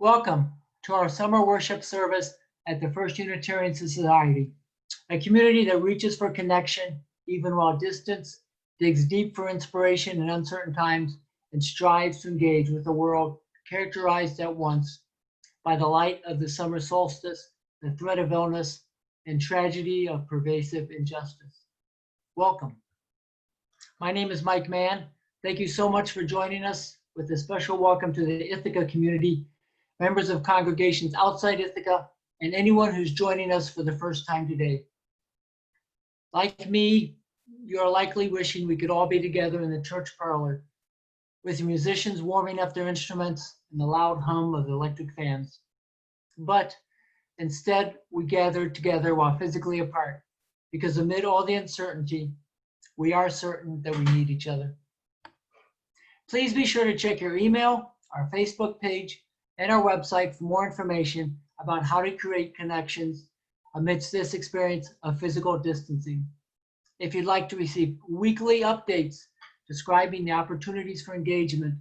Welcome to our summer worship service at the First Unitarian Society, a community that reaches for connection even while distance, digs deep for inspiration in uncertain times, and strives to engage with a world characterized at once by the light of the summer solstice, the threat of illness, and tragedy of pervasive injustice. Welcome. My name is Mike Mann. Thank you so much for joining us with a special welcome to the Ithaca community, members of congregations outside Ithaca, and anyone who's joining us for the first time today. Like me, you are likely wishing we could all be together in the church parlor with musicians warming up their instruments and the loud hum of the electric fans. But instead, we gather together while physically apart, because amid all the uncertainty, we are certain that we need each other. Please be sure to check your email, our Facebook page, and our website for more information about how to create connections amidst this experience of physical distancing. If you'd like to receive weekly updates describing the opportunities for engagement,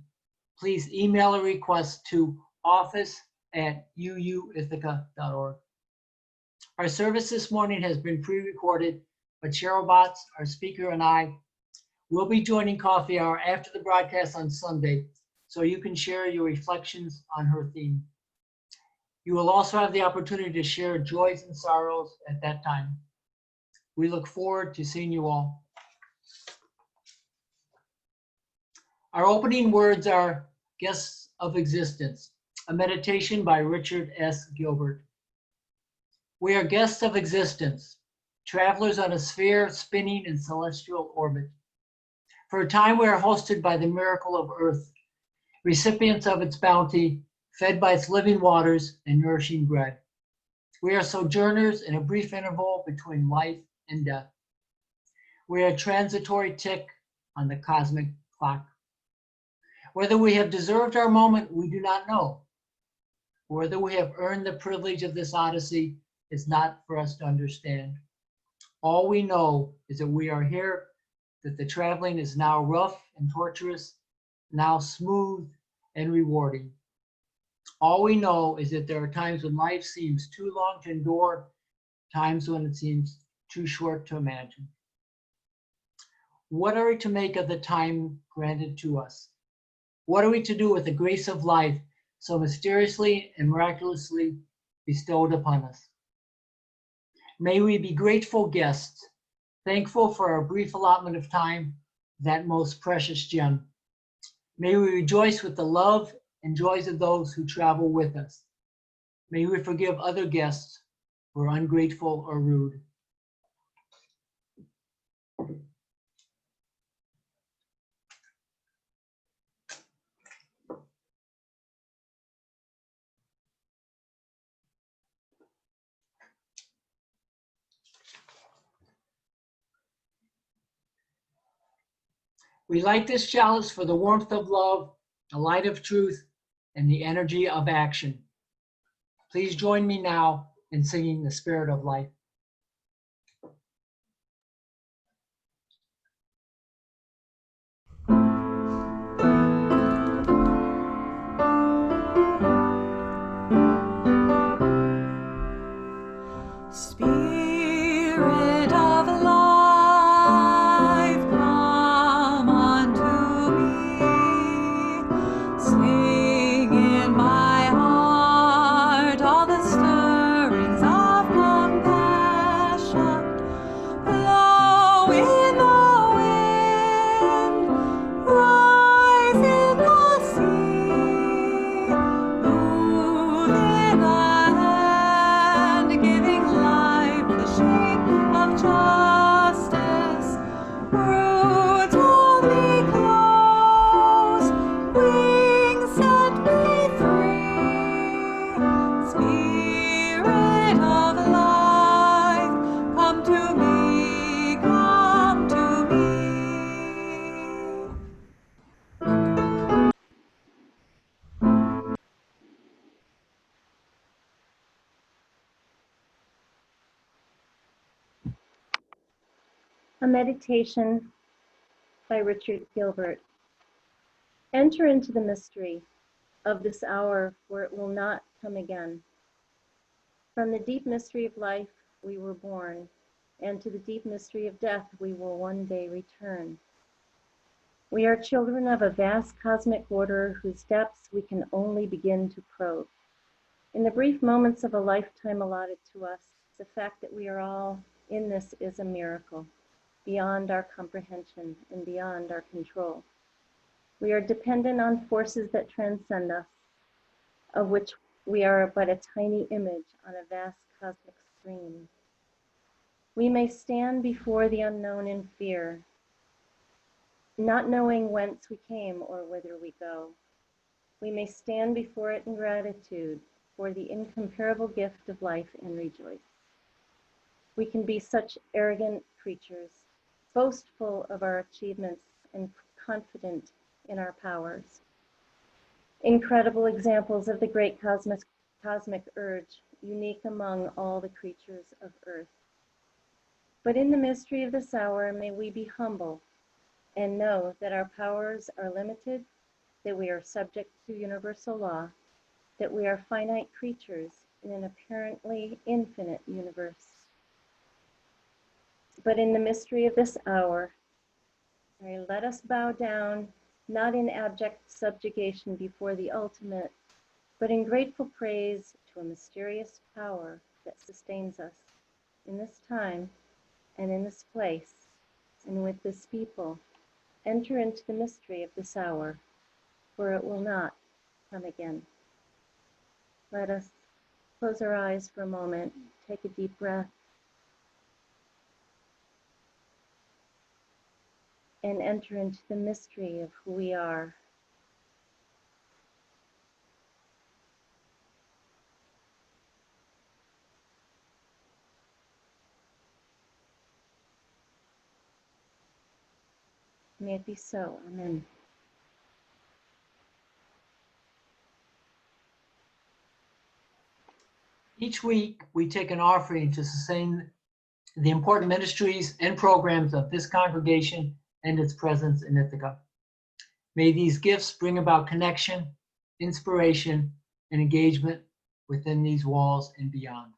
please email a request to office@uuithaca.org. Our service this morning has been pre-recorded, but Cheryl Botts, our speaker, and I will be joining coffee hour after the broadcast on Sunday, so you can share your reflections on her theme. You will also have the opportunity to share joys and sorrows at that time. We look forward to seeing you all. Our opening words are Guests of Existence, a meditation by Richard S. Gilbert. We are guests of existence, travelers on a sphere spinning in celestial orbit. For a time, we are hosted by the miracle of earth, recipients of its bounty, fed by its living waters and nourishing bread. We are sojourners in a brief interval between life and death. We are a transitory tick on the cosmic clock. Whether we have deserved our moment, we do not know. Whether we have earned the privilege of this odyssey is not for us to understand. All we know is that we are here, that the traveling is now rough and torturous, now smooth and rewarding. All we know is that there are times when life seems too long to endure, times when it seems too short to imagine. What are we to make of the time granted to us? What are we to do with the grace of life so mysteriously and miraculously bestowed upon us? May we be grateful guests, thankful for our brief allotment of time, that most precious gem. May we rejoice with the love and joys of those who travel with us. May we forgive other guests who are ungrateful or rude. We light this chalice for the warmth of love, the light of truth, and the energy of action. Please join me now in singing the Spirit of Life. Spirit of life, come unto me. Sing in my heart all the stirrings of compassion. Blow in the wind, rise in the sea, move in the hand, giving life the shape of justice. Roots hold me close, wings set me free. Spirit of life, come to me, come to me. A meditation by Richard Gilbert. Enter into the mystery. of this hour, for it will not come again. From the deep mystery of life, we were born, and to the deep mystery of death, we will one day return. We are children of a vast cosmic order whose depths we can only begin to probe. In the brief moments of a lifetime allotted to us, the fact that we are all in this is a miracle, beyond our comprehension and beyond our control. We are dependent on forces that transcend us, of which we are but a tiny image on a vast cosmic screen. We may stand before the unknown in fear, not knowing whence we came or whither we go. We may stand before it in gratitude for the incomparable gift of life and rejoice. We can be such arrogant creatures, boastful of our achievements and confident in our powers. Incredible examples of the great cosmic urge, unique among all the creatures of earth. But in the mystery of this hour, may we be humble and know that our powers are limited, that we are subject to universal law, that we are finite creatures in an apparently infinite universe. But in the mystery of this hour, let us bow down, not in abject subjugation before the ultimate, but in grateful praise to a mysterious power that sustains us in this time and in this place and with this people. Enter into the mystery of this hour, for it will not come again. Let us close our eyes for a moment, take a deep breath, and enter into the mystery of who we are. May it be so. Amen. Each week, we take an offering to sustain the important ministries and programs of this congregation and its presence in Ithaca. May these gifts bring about connection, inspiration, and engagement within these walls and beyond.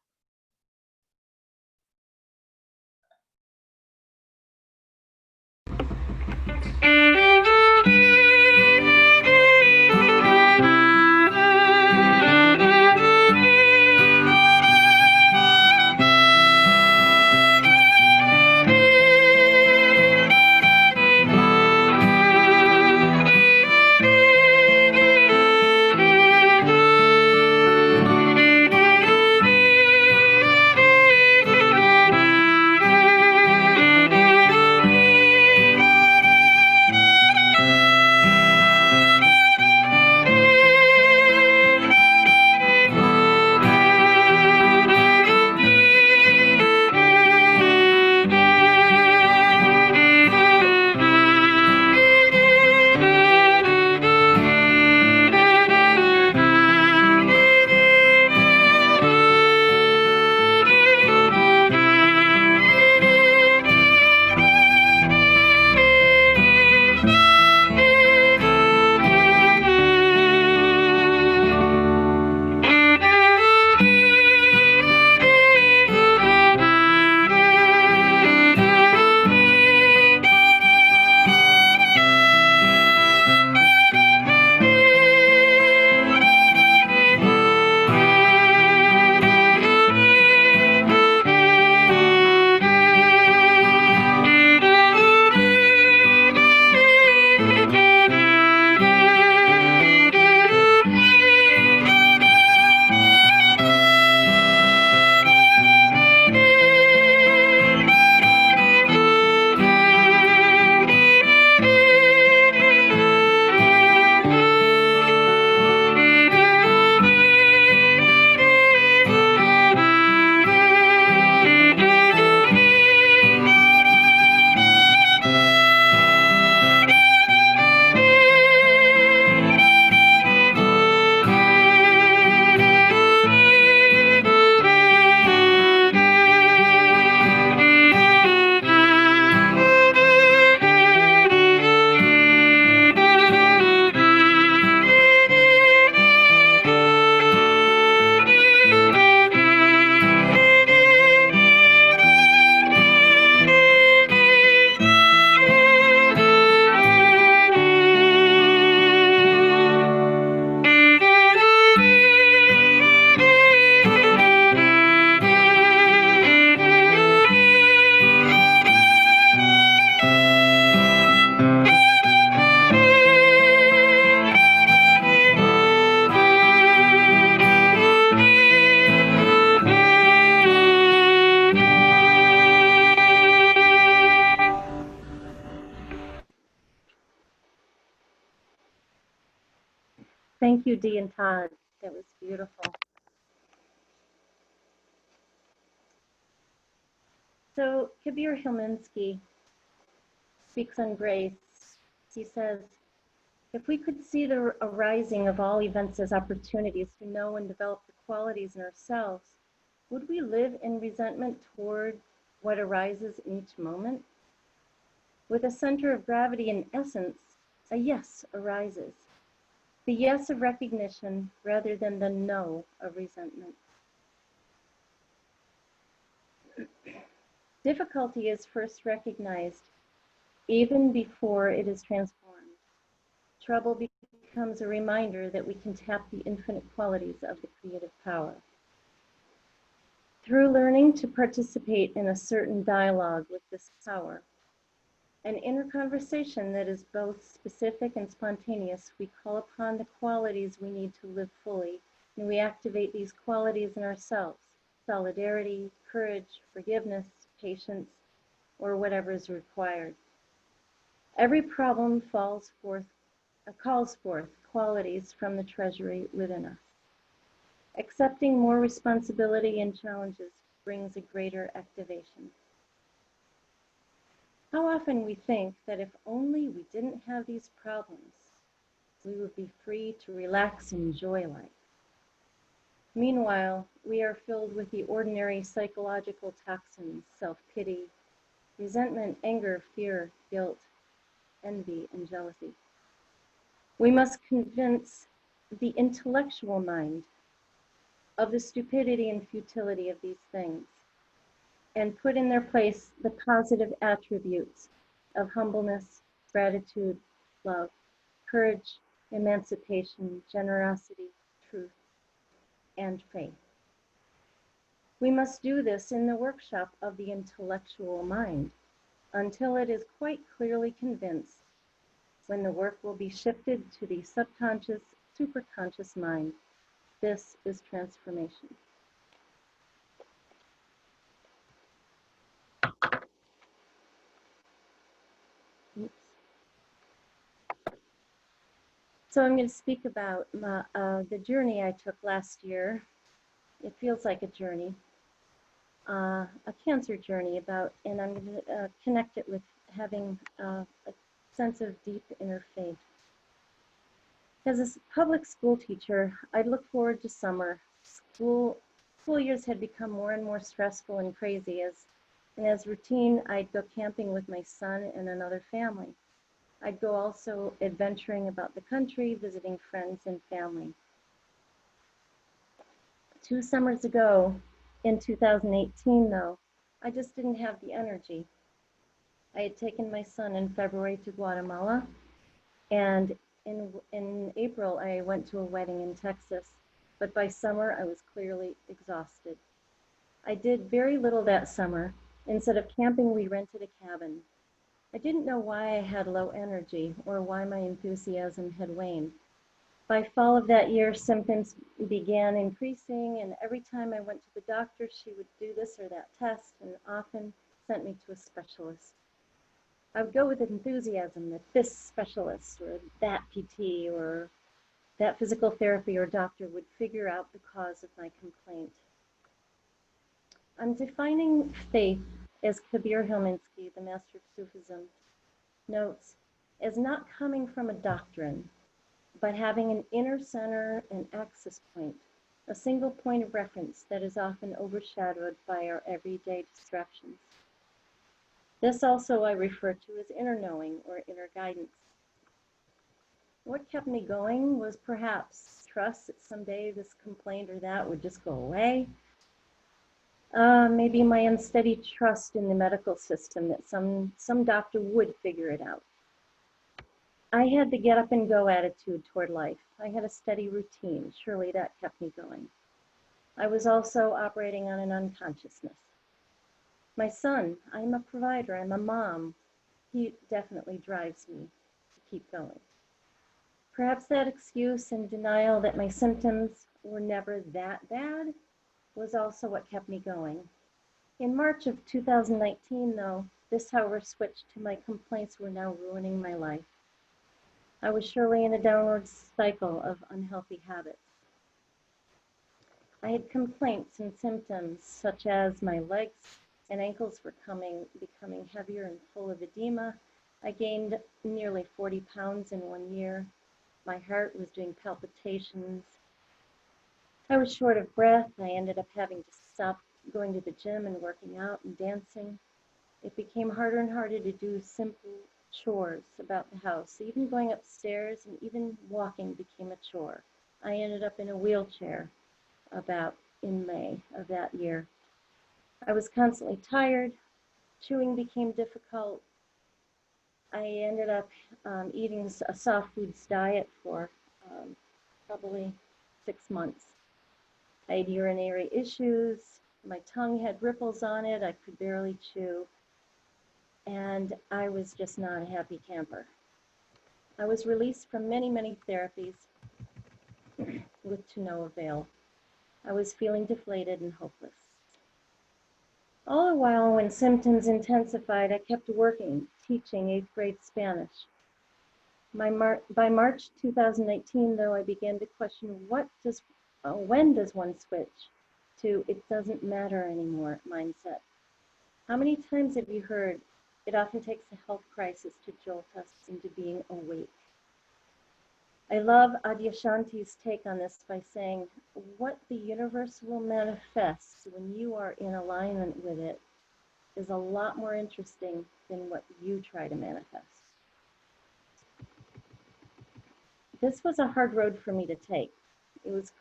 Thank you, Dee and Todd. That was beautiful. So Kabir Hilmansky speaks on grace. He says, if we could see the arising of all events as opportunities to know and develop the qualities in ourselves, would we live in resentment toward what arises in each moment? With a center of gravity in essence, a yes arises. The yes of recognition rather than the no of resentment. Difficulty is first recognized even before it is transformed. Trouble becomes a reminder that we can tap the infinite qualities of the creative power. Through learning to participate in a certain dialogue with this power, an inner conversation that is both specific and spontaneous, we call upon the qualities we need to live fully, and we activate these qualities in ourselves: solidarity, courage, forgiveness, patience, or whatever is required. Every problem calls forth qualities from the treasury within us. Accepting more responsibility and challenges brings a greater activation. How often we think that if only we didn't have these problems, we would be free to relax and enjoy life. Meanwhile, we are filled with the ordinary psychological toxins: self-pity, resentment, anger, fear, guilt, envy, and jealousy. We must convince the intellectual mind of the stupidity and futility of these things, and put in their place the positive attributes of humbleness, gratitude, love, courage, emancipation, generosity, truth, and faith. We must do this in the workshop of the intellectual mind until it is quite clearly convinced, when the work will be shifted to the subconscious, superconscious mind. This is transformation. Oops. So I'm going to speak about the journey I took last year. It feels like a journey, a cancer journey and I'm going to connect it with having a sense of deep inner faith. As a public school teacher, I'd look forward to summer. School years had become more and more stressful and crazy. As routine, I'd go camping with my son and another family. I'd go also adventuring about the country, visiting friends and family. 2 summers ago, in 2018 though, I just didn't have the energy. I had taken my son in February to Guatemala, and in April, I went to a wedding in Texas, but by summer, I was clearly exhausted. I did very little that summer. Instead of camping, we rented a cabin. I didn't know why I had low energy or why my enthusiasm had waned. By fall of that year, symptoms began increasing, and every time I went to the doctor, she would do this or that test and often sent me to a specialist. I would go with enthusiasm that this specialist or that PT or that physical therapy or doctor would figure out the cause of my complaint. I'm defining faith, as Kabir Hilmansky, the master of Sufism, notes, as not coming from a doctrine, but having an inner center and access point, a single point of reference that is often overshadowed by our everyday distractions. This also I refer to as inner knowing or inner guidance. What kept me going was perhaps trust that someday this complaint or that would just go away. Maybe my unsteady trust in the medical system that some doctor would figure it out. I had the get up and go attitude toward life. I had a steady routine. Surely that kept me going. I was also operating on an unconsciousness. My son, I'm a provider, I'm a mom. He definitely drives me to keep going. Perhaps that excuse and denial that my symptoms were never that bad was also what kept me going. In March of 2019, though, this however switched to my complaints were now ruining my life. I was surely in a downward cycle of unhealthy habits. I had complaints and symptoms such as my legs and ankles were becoming heavier and full of edema. I gained nearly 40 pounds in 1 year. My heart was doing palpitations. I was short of breath. I ended up having to stop going to the gym and working out and dancing. It became harder and harder to do simple chores about the house. Even going upstairs and even walking became a chore. I ended up in a wheelchair about in May of that year. I was constantly tired. Chewing became difficult. I ended up eating a soft foods diet for probably 6 months. I had urinary issues. My tongue had ripples on it. I could barely chew. And I was just not a happy camper. I was released from many, many therapies with to no avail. I was feeling deflated and hopeless. All the while, when symptoms intensified, I kept working, teaching 8th grade Spanish. By March 2019, though, I began to question when does one switch to it doesn't matter anymore mindset? How many times have you heard it often takes a health crisis to jolt us into being awake? I love Adyashanti's take on this by saying, what the universe will manifest when you are in alignment with it is a lot more interesting than what you try to manifest. This was a hard road for me to take. It was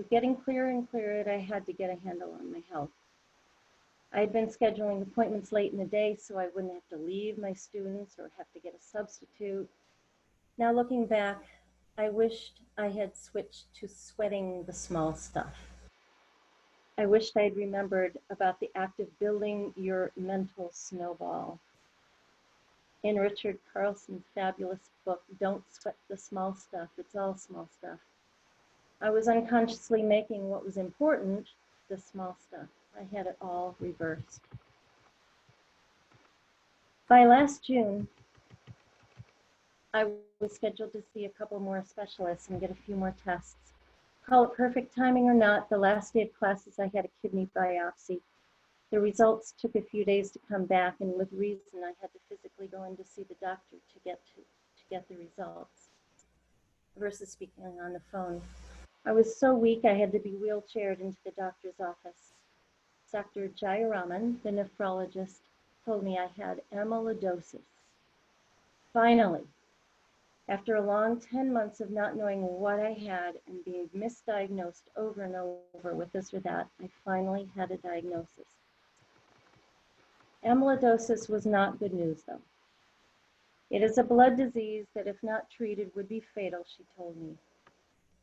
getting clearer and clearer that I had to get a handle on my health. I had been scheduling appointments late in the day so I wouldn't have to leave my students or have to get a substitute. Now looking back, I wished I had switched to sweating the small stuff. I wished I had remembered about the act of building your mental snowball. In Richard Carlson's fabulous book, Don't Sweat the Small Stuff, It's All Small Stuff. I was unconsciously making what was important the small stuff. I had it all reversed. By last June, I was scheduled to see a couple more specialists and get a few more tests. Call it perfect timing or not, the last day of classes I had a kidney biopsy. The results took a few days to come back, and with reason I had to physically go in to see the doctor to get the results versus speaking on the phone. I was so weak I had to be wheelchaired into the doctor's office. Dr. Jayaraman, the nephrologist, told me I had amyloidosis. Finally, after a long 10 months of not knowing what I had and being misdiagnosed over and over with this or that, I finally had a diagnosis. Amyloidosis was not good news, though. It is a blood disease that, if not treated, would be fatal, she told me.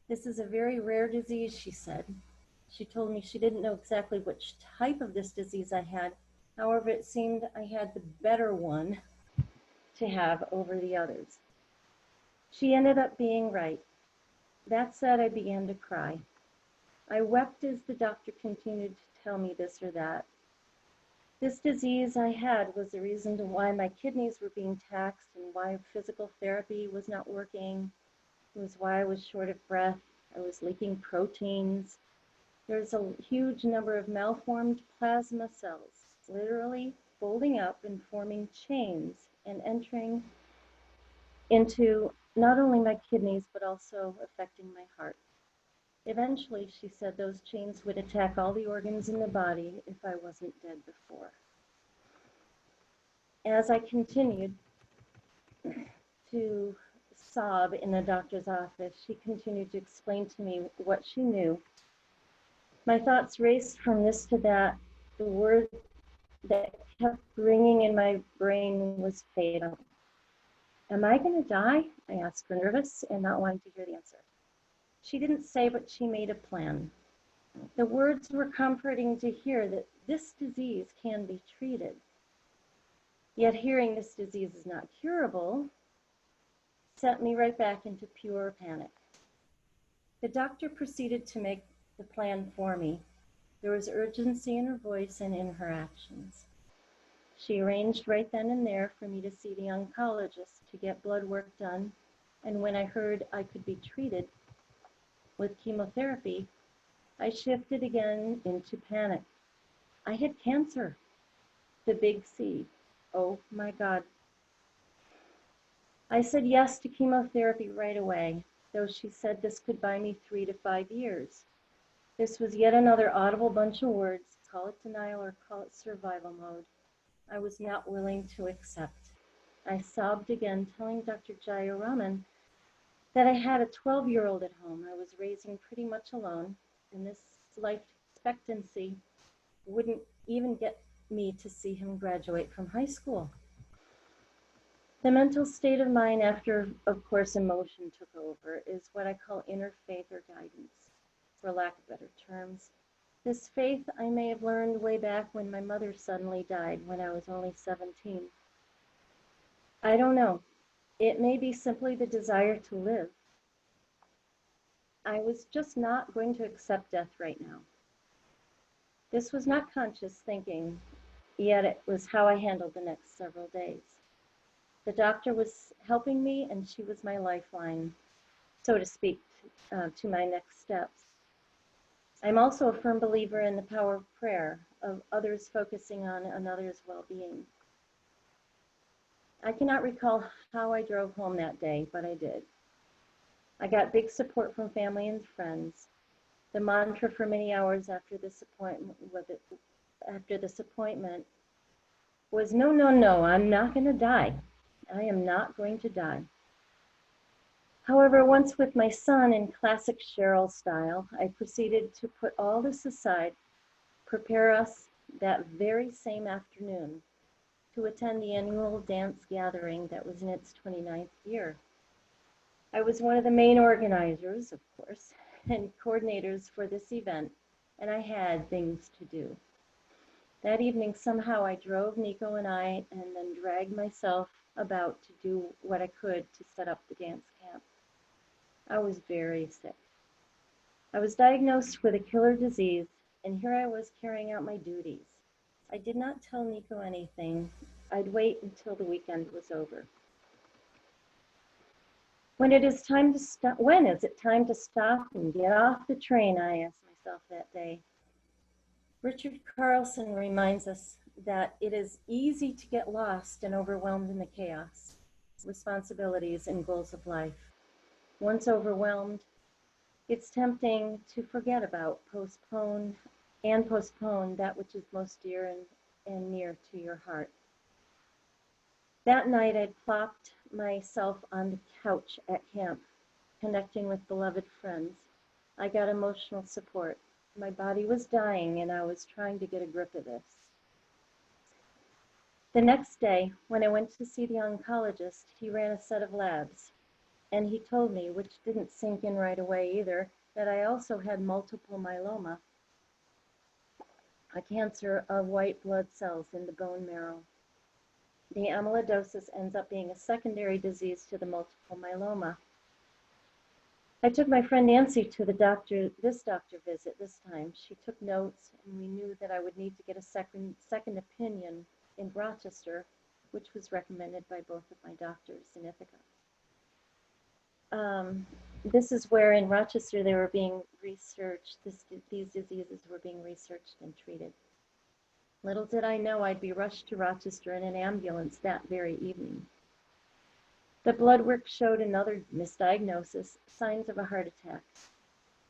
This is a very rare disease, she said. She told me she didn't know exactly which type of this disease I had. However, it seemed I had the better one to have over the others. She ended up being right. That said, I began to cry. I wept as the doctor continued to tell me this or that. This disease I had was the reason to why my kidneys were being taxed and why physical therapy was not working. It was why I was short of breath. I was leaking proteins. There's a huge number of malformed plasma cells, literally folding up and forming chains and entering into not only my kidneys, but also affecting my heart. Eventually, she said those chains would attack all the organs in the body if I wasn't dead before. As I continued to sob in the doctor's office, she continued to explain to me what she knew. My thoughts raced from this to that. The word that kept ringing in my brain was fatal. Am I going to die? I asked her, nervous and not wanting to hear the answer. She didn't say, but she made a plan. The words were comforting to hear that this disease can be treated. Yet hearing this disease is not curable sent me right back into pure panic. The doctor proceeded to make the plan for me. There was urgency in her voice and in her actions. She arranged right then and there for me to see the oncologist to get blood work done And when I heard I could be treated with chemotherapy, I shifted again into panic. I had cancer, the big C. Oh my God. I said yes to chemotherapy right away, though she said this could buy me 3 to 5 years. This was yet another audible bunch of words, call it denial or call it survival mode, I was not willing to accept. I sobbed again, telling Dr. Jayaraman that I had a 12-year-old at home I was raising pretty much alone, and this life expectancy wouldn't even get me to see him graduate from high school. The mental state of mind after, of course, emotion took over is what I call inner faith or guidance, for lack of better terms. This faith I may have learned way back when my mother suddenly died when I was only 17. I don't know. It may be simply the desire to live. I was just not going to accept death right now. This was not conscious thinking, yet it was how I handled the next several days. The doctor was helping me, and she was my lifeline, so to speak, to my next steps. I'm also a firm believer in the power of prayer, of others focusing on another's well-being. I cannot recall how I drove home that day, but I did. I got big support from family and friends. The mantra for many hours after this appointment was, no, no, no, I'm not going to die. I am not going to die. However, once with my son in classic Cheryl style, I proceeded to put all this aside, prepare us that very same afternoon to attend the annual dance gathering that was in its 29th year. I was one of the main organizers, of course, and coordinators for this event, and I had things to do. That evening, somehow I drove Nico and I, and then dragged myself about to do what I could to set up the dance camp. I was very sick. I was diagnosed with a killer disease, and here I was carrying out my duties. I did not tell Nico anything. I'd wait until the weekend was over. When is it time to stop and get off the train, I asked myself that day. Richard Carlson reminds us that it is easy to get lost and overwhelmed in the chaos, responsibilities, and goals of life. Once overwhelmed, it's tempting to forget about, postpone that which is most dear and near to your heart. That night, I plopped myself on the couch at camp, connecting with beloved friends. I got emotional support. My body was dying, and I was trying to get a grip of this. The next day, when I went to see the oncologist, he ran a set of labs, and he told me, which didn't sink in right away either, that I also had multiple myeloma, a cancer of white blood cells in the bone marrow. The amyloidosis ends up being a secondary disease to the multiple myeloma. I took my friend Nancy to this doctor visit this time. She took notes, and we knew that I would need to get a second opinion in Rochester, which was recommended by both of my doctors in Ithaca. This is where in Rochester they were being researched, these diseases were being researched and treated. Little did I know I'd be rushed to Rochester in an ambulance that very evening. The blood work showed another misdiagnosis, signs of a heart attack.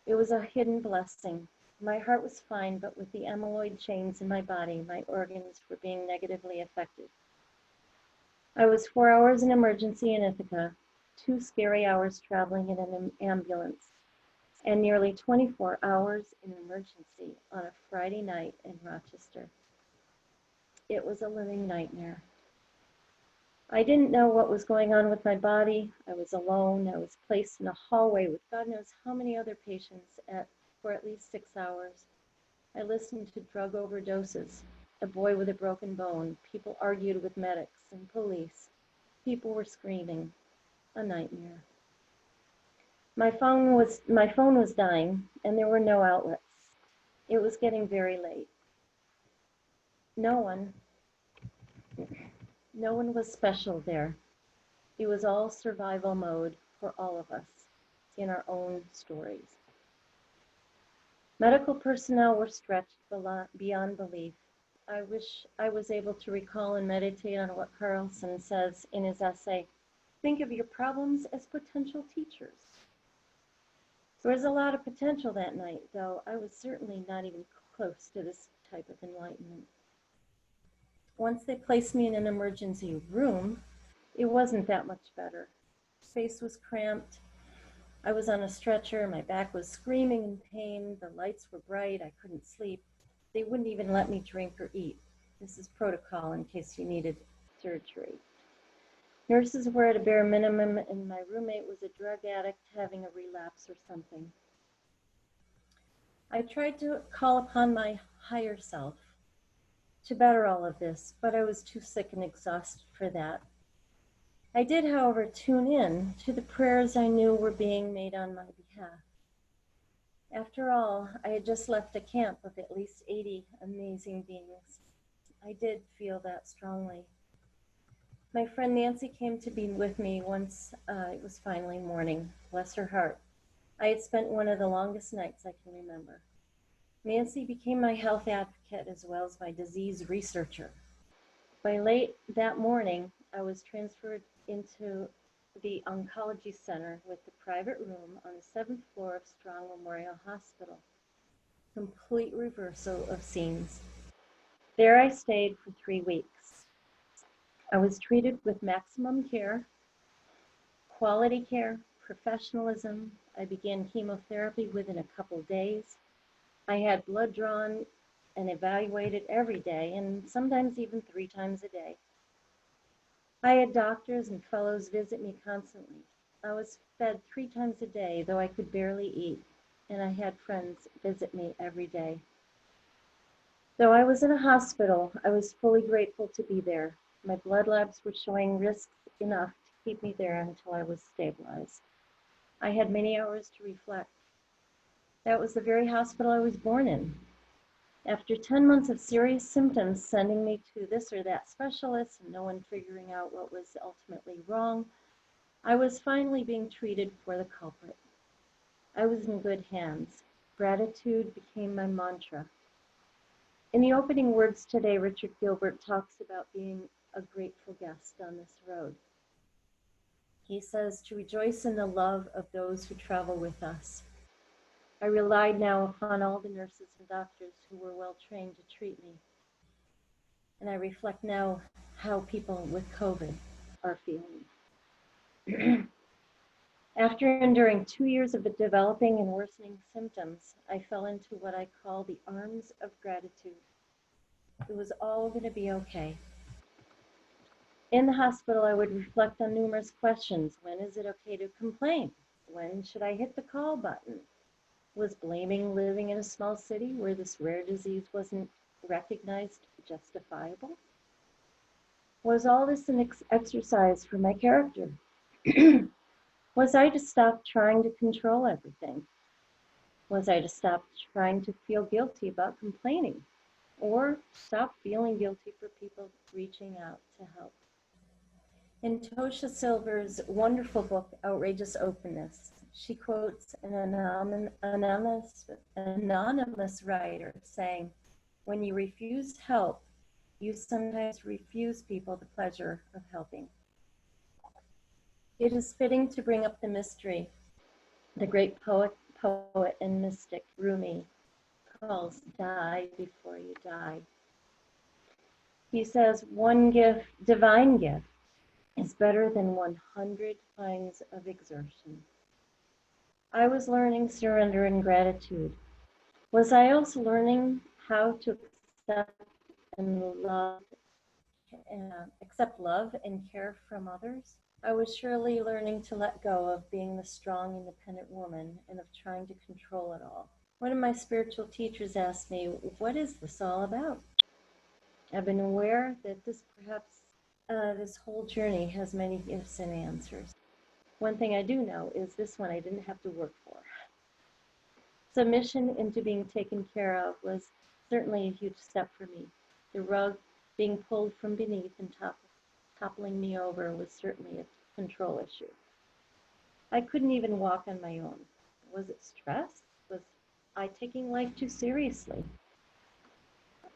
It was a hidden blessing. My heart was fine, but with the amyloid chains in my body, my organs were being negatively affected. I was 4 hours in emergency in Ithaca, 2 scary hours traveling in an ambulance, and nearly 24 hours in emergency on a Friday night in Rochester. It was a living nightmare. I didn't know what was going on with my body. I was alone. I was placed in a hallway with God knows how many other patients for at least 6 hours. I listened to drug overdoses, a boy with a broken bone. People argued with medics and police. People were screaming. A nightmare. My phone was dying, and there were no outlets. It was getting very late. No one was special there. It was all survival mode for all of us in our own stories. Medical personnel were stretched beyond belief. I wish I was able to recall and meditate on what Carlson says in his essay, think of your problems as potential teachers. There was a lot of potential that night, though I was certainly not even close to this type of enlightenment. Once they placed me in an emergency room, it wasn't that much better. Space was cramped. I was on a stretcher. My back was screaming in pain. The lights were bright. I couldn't sleep. They wouldn't even let me drink or eat. This is protocol in case you needed surgery. Nurses were at a bare minimum, and my roommate was a drug addict having a relapse or something. I tried to call upon my higher self to better all of this, but I was too sick and exhausted for that. I did, however, tune in to the prayers I knew were being made on my behalf. After all, I had just left a camp of at least 80 amazing beings. I did feel that strongly. My friend Nancy came to be with me once it was finally morning. Bless her heart. I had spent one of the longest nights I can remember. Nancy became my health advocate as well as my disease researcher. By late that morning, I was transferred into the oncology center with the private room on the 7th floor of Strong Memorial Hospital. Complete reversal of scenes. There I stayed for 3 weeks. I was treated with maximum care, quality care, professionalism. I began chemotherapy within a couple days. I had blood drawn and evaluated every day, and sometimes even 3 times a day. I had doctors and fellows visit me constantly. I was fed 3 times a day, though I could barely eat, and I had friends visit me every day. Though I was in a hospital, I was fully grateful to be there. My blood labs were showing risks enough to keep me there until I was stabilized. I had many hours to reflect. That was the very hospital I was born in. After 10 months of serious symptoms sending me to this or that specialist and no one figuring out what was ultimately wrong, I was finally being treated for the culprit. I was in good hands. Gratitude became my mantra. In the opening words today, Richard Gilbert talks about being a grateful guest on this road. He says to rejoice in the love of those who travel with us. I relied now upon all the nurses and doctors who were well trained to treat me. And I reflect now how people with COVID are feeling. After enduring 2 years of developing and worsening symptoms, I fell into what I call the arms of gratitude. It was all going to be okay. In the hospital, I would reflect on numerous questions. When is it okay to complain? When should I hit the call button? Was blaming living in a small city where this rare disease wasn't recognized justifiable? Was all this an exercise for my character? Was I to stop trying to control everything? Was I to stop trying to feel guilty about complaining? Or stop feeling guilty for people reaching out to help? In Tosha Silver's wonderful book, Outrageous Openness, she quotes an anonymous writer saying, when you refuse help, you sometimes refuse people the pleasure of helping. It is fitting to bring up the mystery the great poet and mystic Rumi calls Die Before You Die. He says, one gift, divine gift, is better than 100 kinds of exertion. I was learning surrender and gratitude. Was I also learning how to accept love and care from others? I was surely learning to let go of being the strong, independent woman and of trying to control it all. One of my spiritual teachers asked me, what is this all about? I've been aware that this whole journey has many gifts and answers. One thing I do know is this one I didn't have to work for. Submission into being taken care of was certainly a huge step for me. The rug being pulled from beneath and toppling me over was certainly a control issue. I couldn't even walk on my own. Was it stress? Was I taking life too seriously?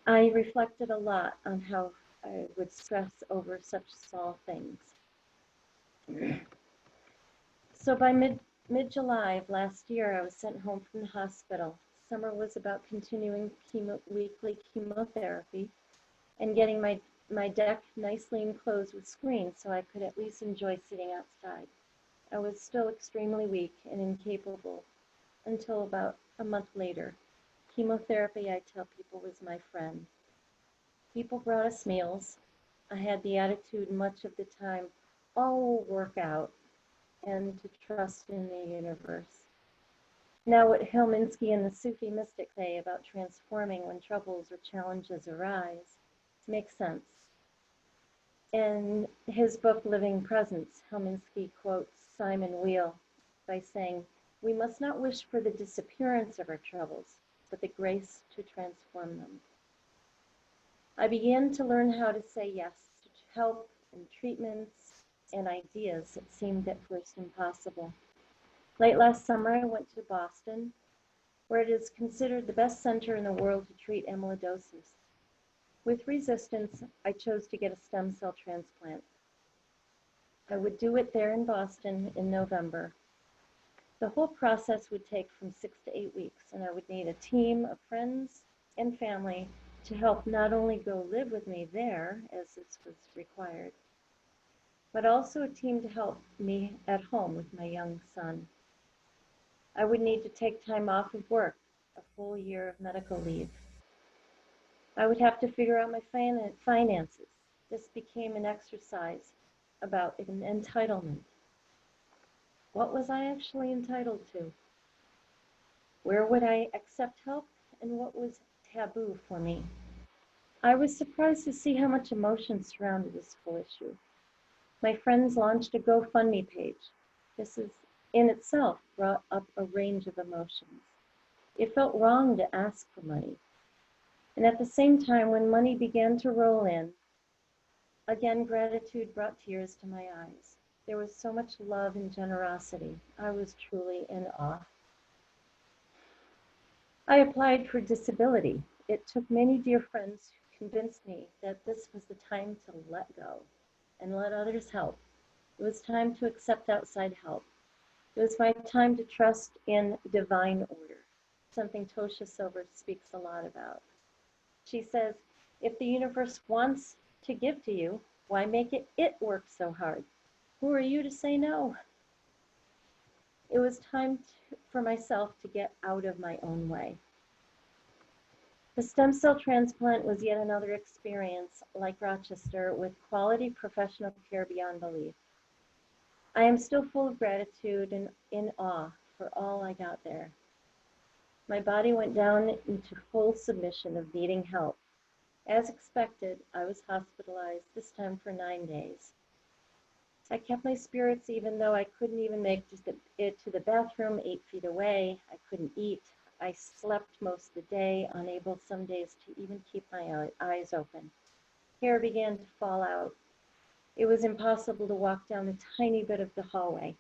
I reflected a lot on how I would stress over such small things. So by mid-July of last year, I was sent home from the hospital. Summer was about continuing weekly chemotherapy and getting my deck nicely enclosed with screens so I could at least enjoy sitting outside. I was still extremely weak and incapable until about a month later. Chemotherapy, I tell people, was my friend. People brought us meals. I had the attitude much of the time, all will work out, and to trust in the universe. Now, what Helminski and the Sufi mystics say about transforming when troubles or challenges arise makes sense. In his book, Living Presence, Helminski quotes Simon Weil by saying, "We must not wish for the disappearance of our troubles, but the grace to transform them." I began to learn how to say yes to help and treatments and ideas that seemed at first impossible. Late last summer, I went to Boston, where it is considered the best center in the world to treat amyloidosis. With resistance, I chose to get a stem cell transplant. I would do it there in Boston in November. The whole process would take from 6 to 8 weeks, and I would need a team of friends and family to help not only go live with me there, as this was required, but also a team to help me at home with my young son. I would need to take time off of work, a full year of medical leave. I would have to figure out my finances. This became an exercise about an entitlement. What was I actually entitled to? Where would I accept help, and what was taboo for me? I was surprised to see how much emotion surrounded this whole issue. My friends launched a GoFundMe page. This is in itself brought up a range of emotions. It felt wrong to ask for money. And at the same time, when money began to roll in, again, gratitude brought tears to my eyes. There was so much love and generosity. I was truly in awe. I applied for disability. It took many dear friends who convinced me that this was the time to let go and let others help. It was time to accept outside help. It was my time to trust in divine order, something Tosha Silver speaks a lot about. She says, if the universe wants to give to you, why make it work so hard? Who are you to say no? It was time for myself to get out of my own way. The stem cell transplant was yet another experience, like Rochester, with quality professional care beyond belief. I am still full of gratitude and in awe for all I got there. My body went down into full submission of needing help. As expected, I was hospitalized, this time for 9 days. I kept my spirits even though I couldn't even make it to the bathroom 8 feet away. I couldn't eat. I slept most of the day, unable some days to even keep my eyes open. Hair began to fall out. It was impossible to walk down a tiny bit of the hallway.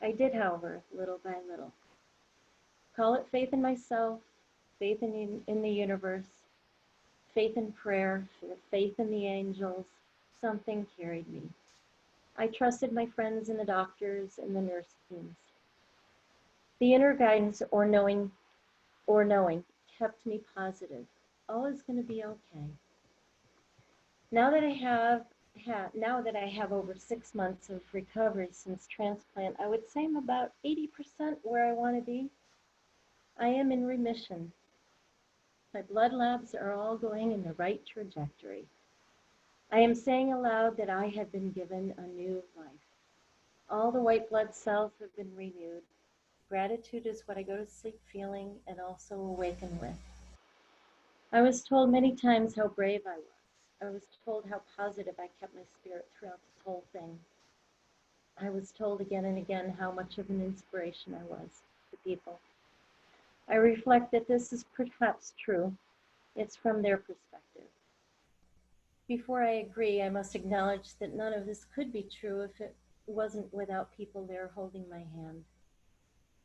I did, however, little by little. Call it faith in myself, faith in the universe, faith in prayer, faith in the angels. Something carried me. I trusted my friends and the doctors and the nurse teams. The inner guidance or knowing kept me positive. All is going to be okay. Now that I have over 6 months of recovery since transplant, I would say I'm about 80% where I want to be. I am in remission. My blood labs are all going in the right trajectory. I am saying aloud that I have been given a new life. All the white blood cells have been renewed. Gratitude is what I go to sleep feeling and also awaken with. I was told many times how brave I was. I was told how positive I kept my spirit throughout this whole thing. I was told again and again how much of an inspiration I was to people. I reflect that this is perhaps true. It's from their perspective. Before I agree, I must acknowledge that none of this could be true if it wasn't without people there holding my hand.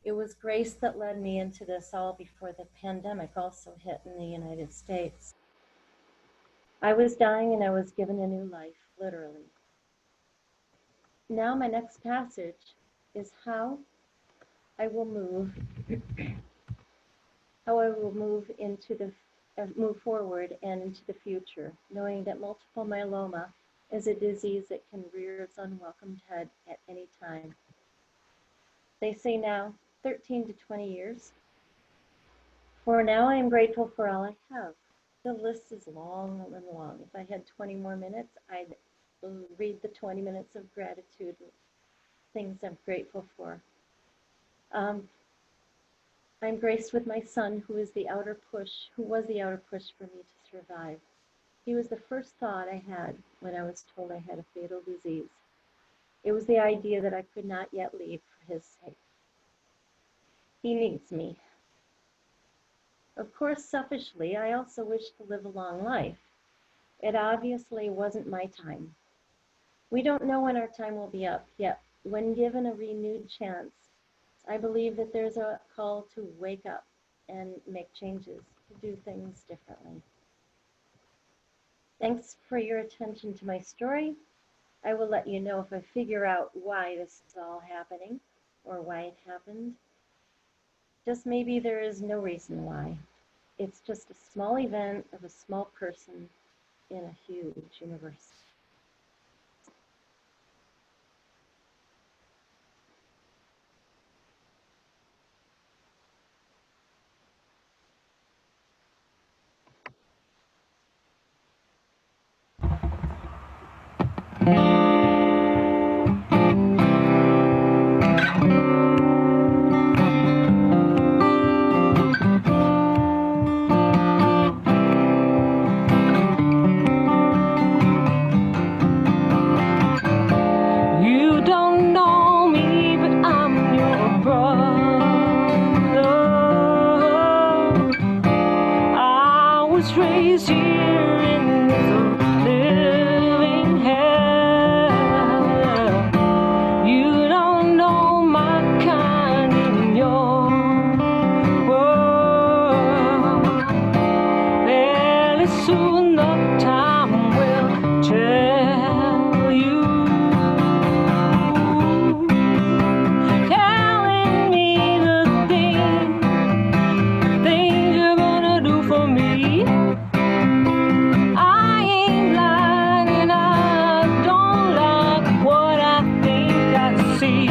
It was grace that led me into this all before the pandemic also hit in the United States. I was dying and I was given a new life, literally. Now my next passage is how I will move move forward and into the future, knowing that multiple myeloma is a disease that can rear its unwelcomed head at any time. They say now 13 to 20 years. For now, I am grateful for all I have. The list is long and long. If I had 20 more minutes, I'd read the 20 minutes of gratitude, things I'm grateful for. I'm graced with my son, who was the outer push for me to survive. He was the first thought I had when I was told I had a fatal disease. It was the idea that I could not yet leave for his sake. He needs me. Of course, selfishly, I also wish to live a long life. It obviously wasn't my time. We don't know when our time will be up, yet when given a renewed chance, I believe that there's a call to wake up and make changes, to do things differently. Thanks for your attention to my story. I will let you know if I figure out why this is all happening or why it happened. Just maybe there is no reason why. It's just a small event of a small person in a huge universe. You don't know me, but I'm your brother. I was raised here in this living hell. You don't know my kind in your world. Fairly soon the time will tell you. Telling me the things you're gonna do for me. I ain't blind and I don't like what I think I see.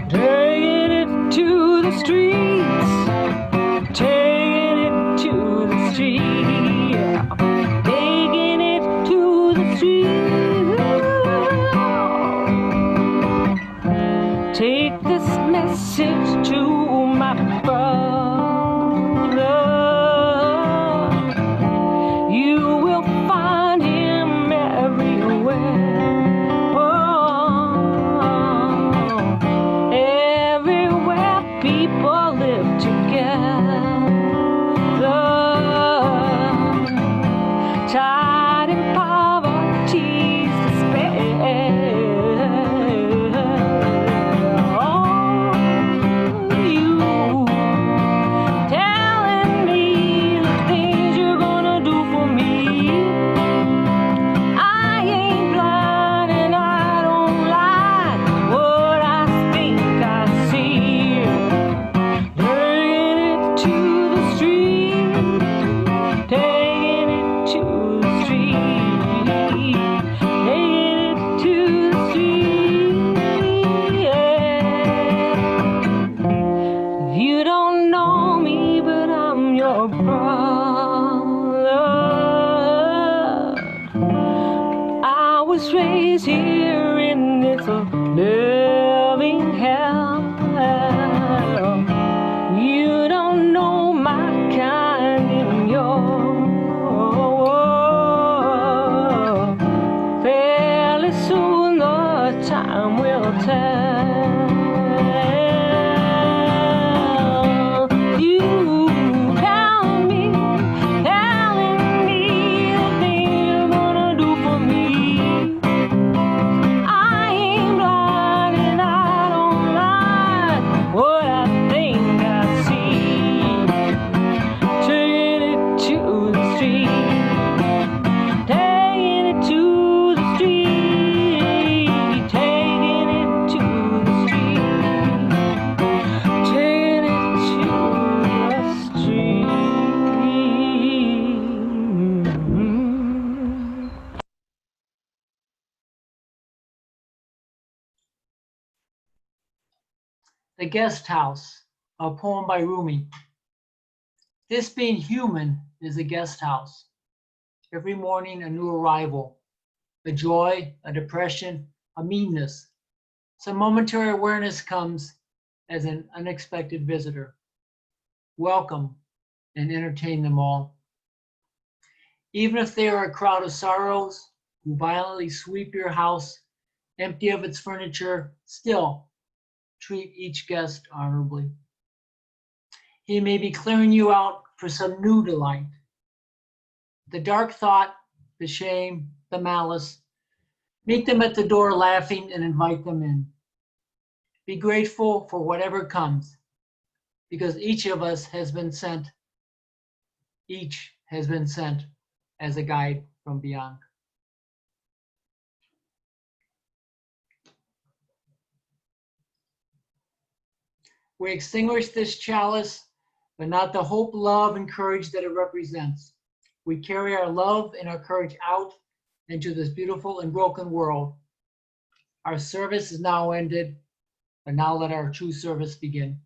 Taking it to the streets, taking it to the streets, taking it to the streets. Take this message to my brother. You will find him everywhere. Oh, everywhere people live together. Tied in poverty's despair. You don't know me, but I'm your brother. I was raised here in this living hell. You don't know my kind in your world. Fairly soon the time will tell. I The Guest House, a poem by Rumi. This being human is a guest house. Every morning a new arrival, a joy, a depression, a meanness. Some momentary awareness comes as an unexpected visitor. Welcome and entertain them all. Even if they are a crowd of sorrows who violently sweep your house empty of its furniture, still treat each guest honorably. He may be clearing you out for some new delight. The dark thought, the shame, the malice, meet them at the door laughing and invite them in. Be grateful for whatever comes, because each of us has been sent. Each has been sent as a guide from beyond. We extinguish this chalice, but not the hope, love, and courage that it represents. We carry our love and our courage out into this beautiful and broken world. Our service is now ended, but now let our true service begin.